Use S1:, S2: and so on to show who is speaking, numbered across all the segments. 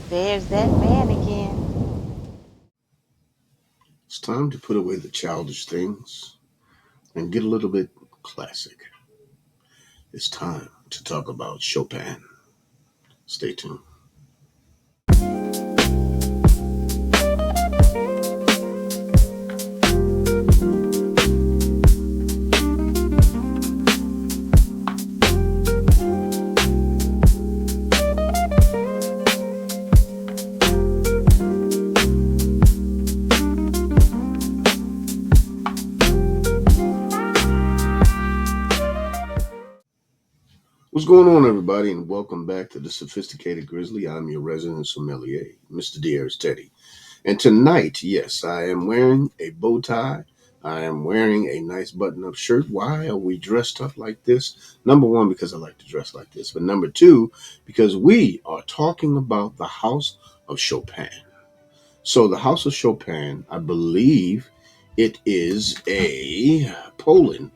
S1: There's that man again.
S2: It's time to put away the childish things and get a little bit classic. It's time to talk about Chopin. Stay tuned. What's going on, everybody, and welcome back to the Sophisticated Grizzly. I'm your resident sommelier, Mr. Diaz Teddy. And tonight, yes, I am wearing a bow tie. I am wearing a nice button up shirt. Why are we dressed up like this? Number one, because I like to dress like this. But number two, because we are talking about the House of Chopin. So, the House of Chopin, I believe it is a Poland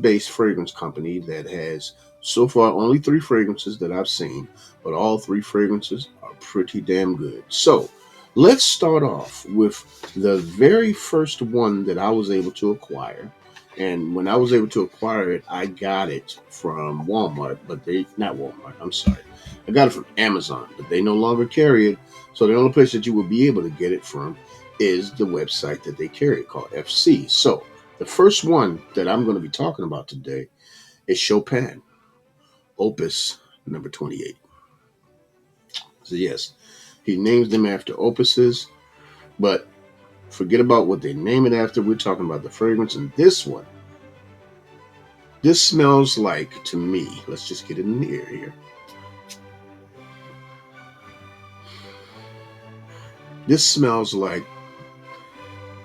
S2: based fragrance company that has so far only three fragrances that I've seen, but all three fragrances are pretty damn good. So let's start off with the very first one that I was able to acquire. And when I was able to acquire it, I got it from Walmart, but not Walmart, I'm sorry. I got it from Amazon, but they no longer carry it. So the only place that you will be able to get it from is the website that they carry it called FC. So the first one that I'm going to be talking about today is Chopin, opus number 28. So, yes, he names them after opuses, but forget about what they name it after. We're talking about the fragrance. And this smells like, to me, let's just get it in the ear here. This smells like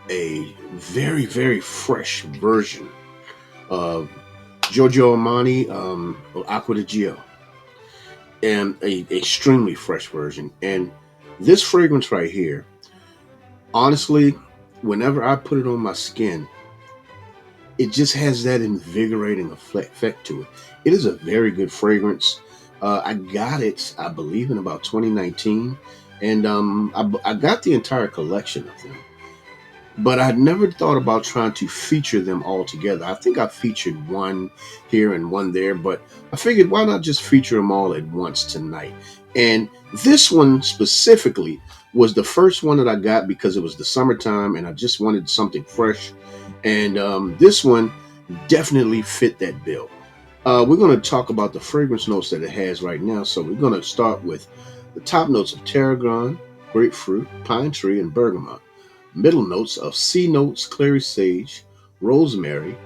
S2: a very, very fresh version of Giorgio Armani Acqua di Gio, and a extremely fresh version. And this fragrance right here, honestly, whenever I put it on my skin, it just has that invigorating effect to it. It is a very good fragrance. I got it, I believe, in about 2019, and I got the entire collection of them. But I never thought about trying to feature them all together. I think I featured one here and one there, but I figured why not just feature them all at once tonight? And this one specifically was the first one that I got because it was the summertime and I just wanted something fresh. And this one definitely fit that bill. We're going to talk about the fragrance notes that it has right now. So we're going to start with the top notes of tarragon, grapefruit, pine tree, and bergamot. Middle notes of C notes, clary sage, rosemary,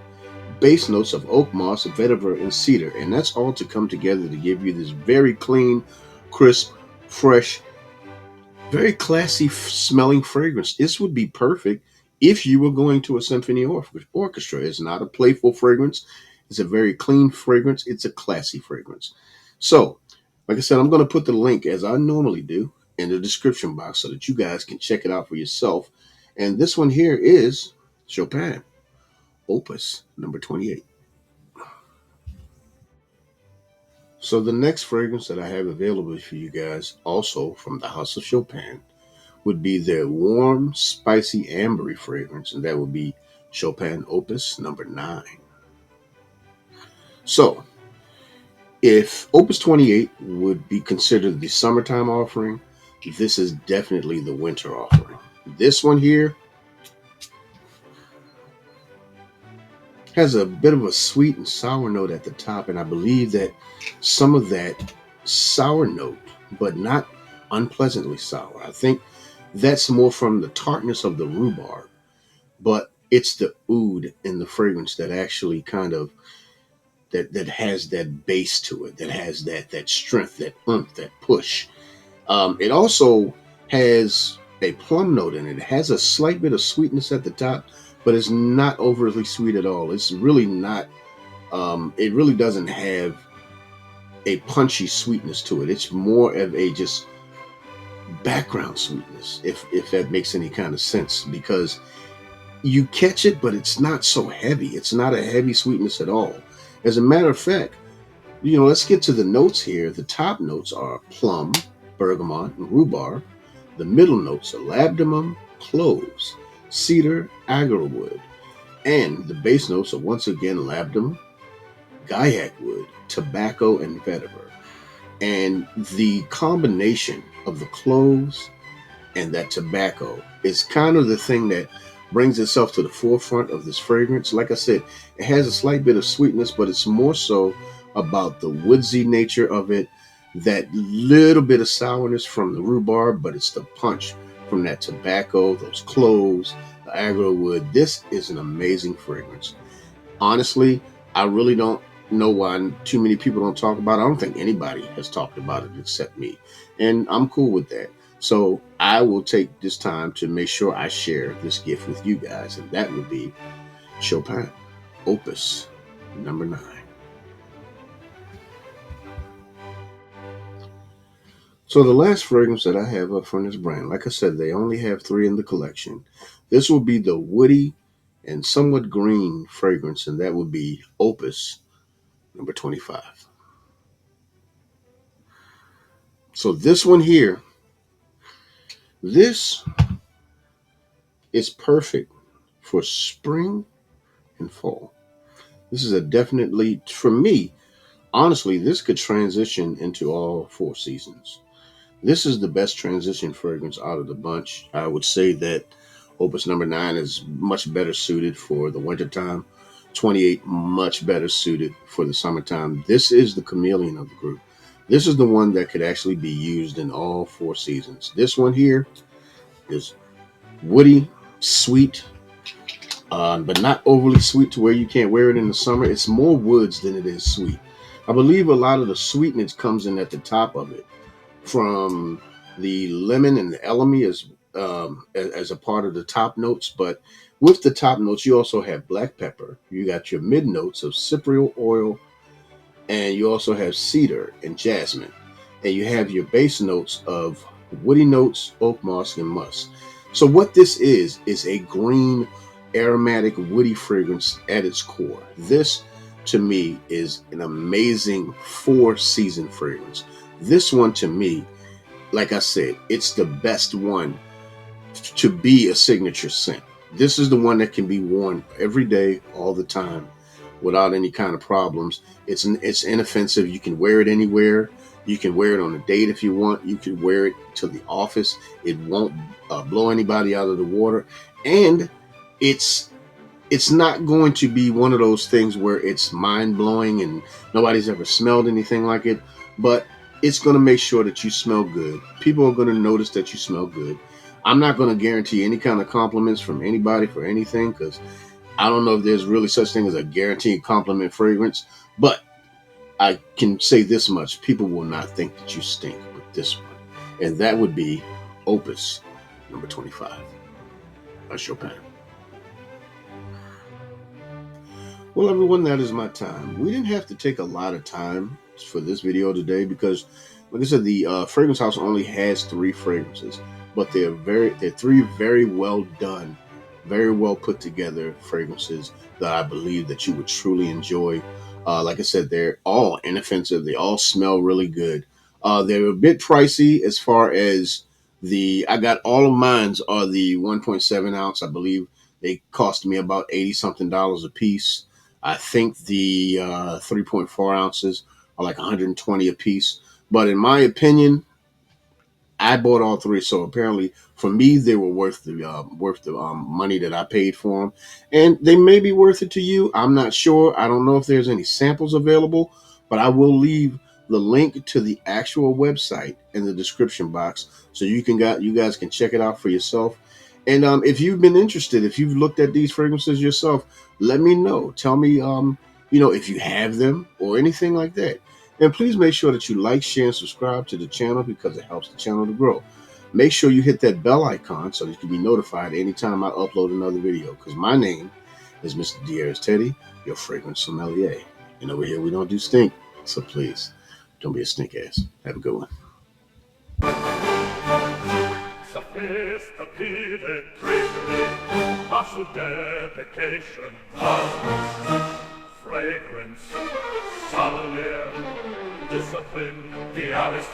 S2: base notes of oak moss, vetiver, and cedar. And that's all to come together to give you this very clean, crisp, fresh, very classy smelling fragrance. This would be perfect if you were going to a symphony orchestra. It's not a playful fragrance. It's a very clean fragrance. It's a classy fragrance. So, like I said, I'm going to put the link, as I normally do, in the description box so that you guys can check it out for yourself. And this one here is Chopin, opus number 28. So the next fragrance that I have available for you guys, also from the House of Chopin, would be their warm, spicy, ambery fragrance, and that would be Chopin opus number 9. So if opus 28 would be considered the summertime offering, this is definitely the winter offering. This one here has a bit of a sweet and sour note at the top, and I believe that some of that sour note, but not unpleasantly sour. I think that's more from the tartness of the rhubarb, but it's the oud in the fragrance that actually kind of that has that base to it, that has that strength, that oomph, that push. It also has a plum note in it. It has a slight bit of sweetness at the top, but it's not overly sweet at all. It's really not. It really doesn't have a punchy sweetness to it. It's more of a just background sweetness, if that makes any kind of sense, because you catch it, but it's not so heavy. It's not a heavy sweetness at all. As a matter of fact, let's get to the notes here. The top notes are plum, bergamot, and rhubarb. The middle notes are labdanum, cloves, cedar, agarwood. And the base notes are once again labdanum, gaiac wood, tobacco, and vetiver. And the combination of the cloves and that tobacco is kind of the thing that brings itself to the forefront of this fragrance. Like I said, it has a slight bit of sweetness, but it's more so about the woodsy nature of it, that little bit of sourness from the rhubarb, but it's the punch from that tobacco, those cloves, the agarwood. This is an amazing fragrance. Honestly, I really don't know why too many people don't talk about it. I don't think anybody has talked about it except me. And I'm cool with that. So I will take this time to make sure I share this gift with you guys. And that would be Chopin, opus number 9. So the last fragrance that I have up from this brand, like I said, they only have 3 in the collection. This will be the woody and somewhat green fragrance, and that would be opus number 25. So this one here, this is perfect for spring and fall. This is a definitely, for me, honestly, this could transition into all 4 seasons. This is the best transition fragrance out of the bunch. I would say that opus number 9 is much better suited for the wintertime. 28 much better suited for the summertime. This is the chameleon of the group. This is the one that could actually be used in all 4 seasons. This one here is woody, sweet, but not overly sweet to where you can't wear it in the summer. It's more woods than it is sweet. I believe a lot of the sweetness comes in at the top of it from the lemon and the elemi as a part of the top notes. But with the top notes, you also have black pepper. You got your mid notes of cypriol oil, and you also have cedar and jasmine. And you have your base notes of woody notes, oak moss, and musk. So what this is a green, aromatic, woody fragrance at its core. This, to me, is an amazing 4-season fragrance. This one, to me, like I said, it's the best one to be a signature scent. This is the one that can be worn every day, all the time, without any kind of problems. It's inoffensive. You can wear it anywhere. You can wear it on a date if you want. You can wear it to the office. It won't blow anybody out of the water. And it's not going to be one of those things where it's mind-blowing and nobody's ever smelled anything like it. But it's going to make sure that you smell good. People are going to notice that you smell good. I'm not going to guarantee any kind of compliments from anybody for anything, because I don't know if there's really such thing as a guaranteed compliment fragrance. But I can say this much: people will not think that you stink with this one. And that would be opus number 25 by Chopin. Well, everyone, that is my time. We didn't have to take a lot of time for this video today because, like I said, the fragrance house only has 3 fragrances, but they're 3 very well done, very well put together fragrances that I believe that you would truly enjoy. Like I said, they're all inoffensive. They all smell really good. They're a bit pricey as far as I got all of mines are the 1.7 ounce. I believe they cost me about $80 something a piece. I think the 3.4 ounces are like 120 a piece. But in my opinion, I bought all 3, so apparently for me they were worth the money that I paid for them, and they may be worth it to you. I'm not sure. I don't know if there's any samples available, but I will leave the link to the actual website in the description box so you guys can check it out for yourself. And if you've been interested, if you've looked at these fragrances yourself, let me know. Tell me, if you have them or anything like that. And please make sure that you like, share, and subscribe to the channel because it helps the channel to grow. Make sure you hit that bell icon so that you can be notified anytime I upload another video, because my name is Mr. Diaz Teddy, your fragrance sommelier. And over here we don't do stink, so please don't be a stink ass. Have a good one.
S3: Sophisticated Grizzly, muscle dedication, fragrance, sommelier, discipline, the honest